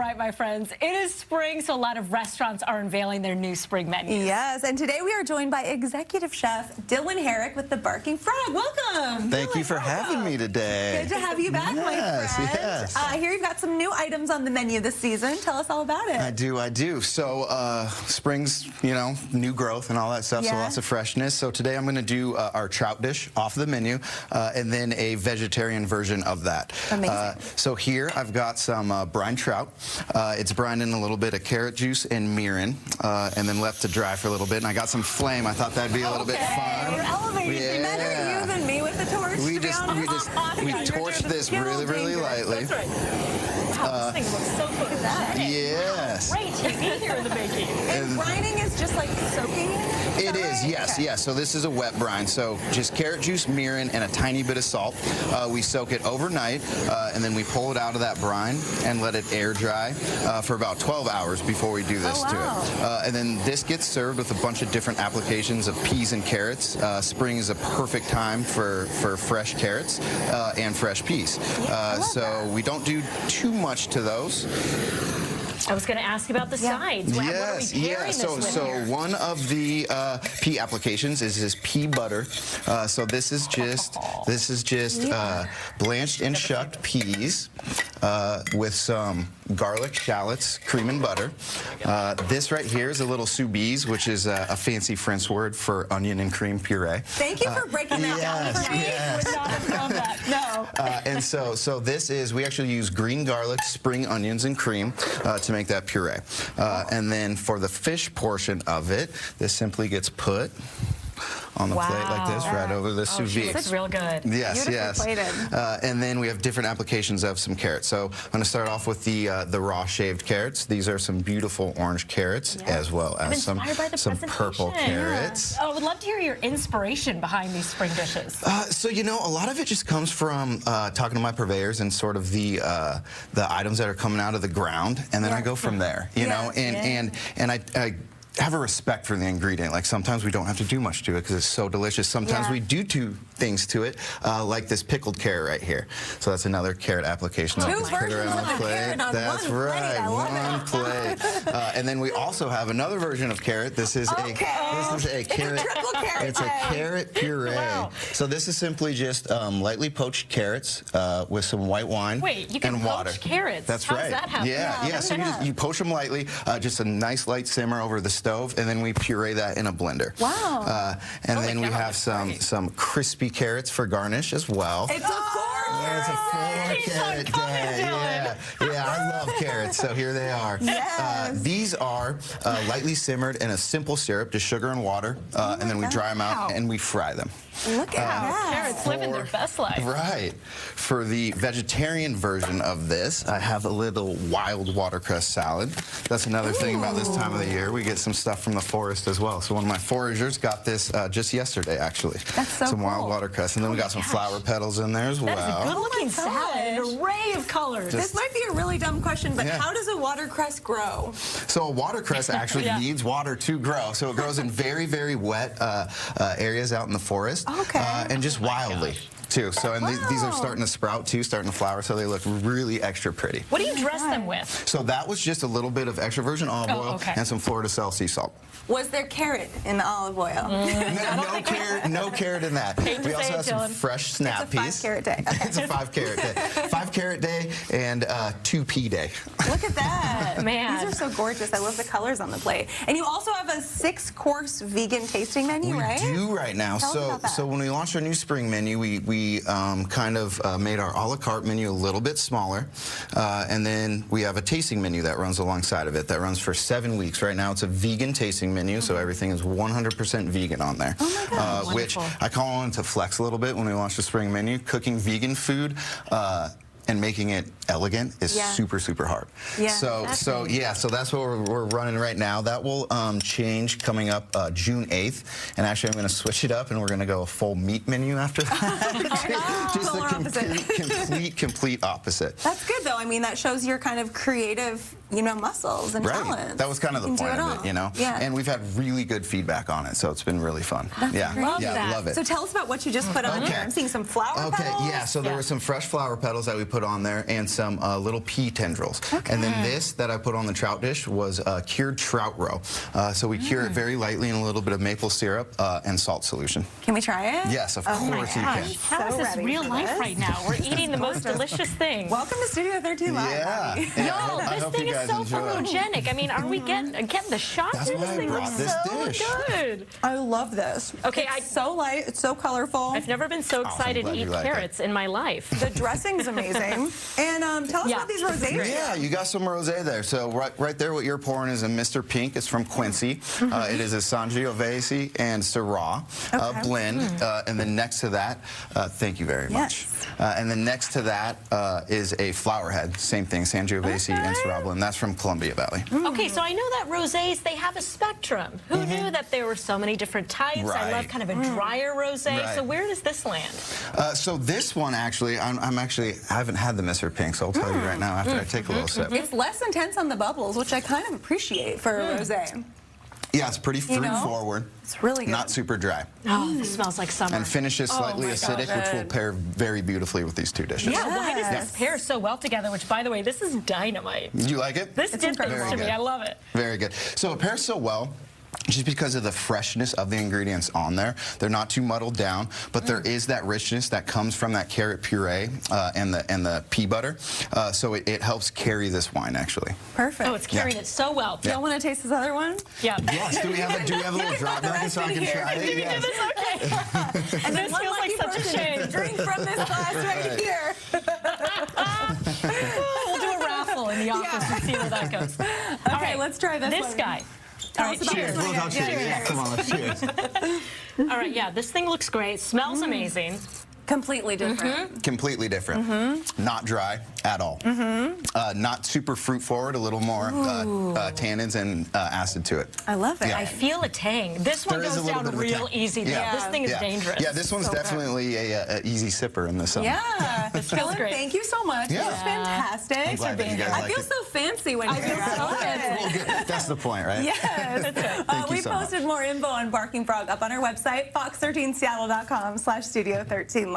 right, my friends. It is spring, so a lot of restaurants are unveiling their new spring menus. Yes, and today we are joined by Executive Chef Dylan Herrick with the Barking Frog. Welcome. Thank you for having me today. Good to have you back, my friend. Yes. Here you've got some new items on the menu this season. Tell us all about it. I do. So spring's, new growth and all that stuff, so lots of freshness. So today I'm going to do our trout dish off the menu and then a vegetarian version of that. Amazing. So here I've got some brined trout. It's brined in a little bit of carrot juice and mirin and then left to dry for a little bit. And I got some flame. I thought that'd be a little bit fun. You're elevating. Better you than me with the torch. We torched this really lightly. That's right. Wow, this thing looks so good. Yes. Great TV here in the making. And brining is just like soaking it? It is, yes, yes. So this is a wet brine. So just carrot juice, mirin, and a tiny bit of salt. We soak it overnight, and then we pull it out of that brine and let it air dry for about 12 hours before we do this to it. And then this gets served with a bunch of different applications of peas and carrots. Spring is a perfect time for fresh carrots and fresh peas. So we don't do too much to those. I was going to ask about the sides. What are we pairing this with here? One of the pea applications is this pea butter. So this is just blanched and shucked peas with some garlic, shallots, cream and butter. This right here is a little sous vide, which is a fancy French word for onion and cream puree. Thank you for breaking that down for me. Would not have known that. No. And so this is, we actually use green garlic, spring onions, and cream to make that puree. And then for the fish portion of it, this simply gets put on the plate like this, right over the sous vide. Looks real good. Yes, plated. And then we have different applications of some carrots. So I'm going to start off with the raw shaved carrots. These are some beautiful orange carrots, as well as some purple carrots. Oh, I would love to hear your inspiration behind these spring dishes. So a lot of it just comes from talking to my purveyors and sort of the items that are coming out of the ground, and then I go from there. And I have a respect for the ingredient. Like sometimes we don't have to do much to it because it's so delicious. Sometimes we do things to it, like this pickled carrot right here. So that's another carrot application. Two versions of a carrot on that's one right, plate. one plate. And then we also have another version of carrot. This is a carrot. Triple carrot. It's a carrot puree. Wow. So this is simply just lightly poached carrots with some white wine and water. Poach carrots. That's How right. Does that happen? Yeah. So you poach them lightly, just a nice light simmer over the stove, and then we puree that in a blender. Wow. And then we have some crispy carrots for garnish as well. It's a It's a 4-carrot day. Yeah, I love carrots, so here they are. Yes. These are lightly simmered in a simple syrup, just sugar and water, and then we dry them out and we fry them. Look at that. Carrots living their best life. Right. For the vegetarian version of this, I have a little wild watercress salad. That's another thing about this time of the year. We get some stuff from the forest as well. So one of my foragers got this just yesterday, actually. That's so Some cool. wild watercress. And then we got some flower petals in there as well. That is a good-looking salad, an array of colors. This might be a really dumb question, but how does a watercress grow? So a watercress actually needs water to grow. So it grows in very, very wet areas out in the forest. And just wildly, too. So these are starting to sprout, too, starting to flower, so they look really extra pretty. What do you dress them with? So that was just a little bit of extra virgin olive oil and some Fleur de Sel sea salt. Was there carrot in the olive oil? No carrot in that. We also have some fresh snap peas. It's a 5-carrot day. Okay. It's a 5-carrot day. 5-carrot day and 2-pea day. Look at that. Man. These are so gorgeous. I love the colors on the plate. And you also have a 6-course vegan tasting menu, right? We do right now. Tell us about that. So when we launched our new spring menu, we kind of made our a la carte menu a little bit smaller. And then we have a tasting menu that runs alongside of it that runs for 7 weeks. Right now it's a vegan tasting menu, so everything is 100% vegan on there. Oh my God, which I call on to flex a little bit when we launched the spring menu. Cooking vegan food and making it elegant is super, super hard. So that's what we're running right now. That will change coming up June 8th. And actually, I'm going to switch it up, and we're going to go a full meat menu after that. Just the complete opposite. That's good, though. I mean, that shows your kind of creative, muscles and talents. That was kind of the point of it, And we've had really good feedback on it, so it's been really fun. Love love it. So tell us about what you just put on here. I'm seeing some flower petals. So there were some fresh flower petals that we put put on there, and some little pea tendrils. And then this that I put on the trout dish was cured trout roe. So we cure it very lightly in a little bit of maple syrup and salt solution. Can we try it? Yes, of course you can. How is this ready real for life this. right now? We're eating the most delicious thing. Welcome to Studio 13 Live. Yeah. Bobby. Yeah, Y'all, I this hope thing you is guys so enjoy. photogenic. I mean, are we getting the shot? That's This why I thing brought looks this so dish. good. I love this. Okay, It's so light. It's so colorful. I've never been so excited to glad eat you like it. carrots in my life. The dressing's amazing. And tell us Yeah. about these rosés. Yeah, you got some rosé there. So right there, what you're pouring is a Mr. Pink. It's from Quincy. It is a Sangiovese and Syrah blend. And then next to that, thank you very much. And then next to that is a flowerhead. Same thing, Sangiovese and Syrah blend. That's from Columbia Valley. Okay, so I know that rosés, they have a spectrum. Who knew that there were so many different types? I love Right. kind of a drier rosé. Right. So where does this land? So this one actually, I haven't had the Mr. Pink, so I'll tell you right now after I take a little sip. It's less intense on the bubbles, which I kind of appreciate for a rosé. Yeah, it's pretty fruit know? forward. It's really good. Not super dry. Oh, this smells like summer. And finishes slightly my acidic, God. which will pair very beautifully with these two dishes. Yeah, why does Yes. this pair so well together? Which, by the way, this is dynamite. You like it? This did things incredible. to Very me. good. I love it. Very good. So it pairs so well just because of the freshness of the ingredients on there. They're not too muddled down, but there is that richness that comes from that carrot puree and the pea butter. So it helps carry this wine, actually. Perfect. Oh, it's carrying it so well. Y'all want to taste this other one? Yeah. Yes, do we have a little drop bag so I can try it? You can do this, okay. And then This one feels like lucky such a person shame. gets to drink from this glass right here. We'll do a raffle in the office and see where that goes. All Okay, let's try this This one. guy. Tell All us right, about cheers. this one. Yeah, come on, let's cheers. All right, yeah, this thing looks great. Smells amazing. Completely different. Completely different. Not dry at all. Not super fruit forward, a little more tannins and acid to it. I love it. Yeah. I feel a tang. This one There is a goes little down bit of a real tang. easy. Yeah. This thing is dangerous. Yeah, this one's So good. definitely a easy sipper in the summer. Yeah. This feels Dylan, great. thank you so much. Yeah. This is fantastic. I'm glad that you guys I like feel it. so fancy when you're here. I love it. That's the point, right? Yes. Thank you We so much. posted more info on Barking Frog up on our website, fox13seattle.com/studio13live.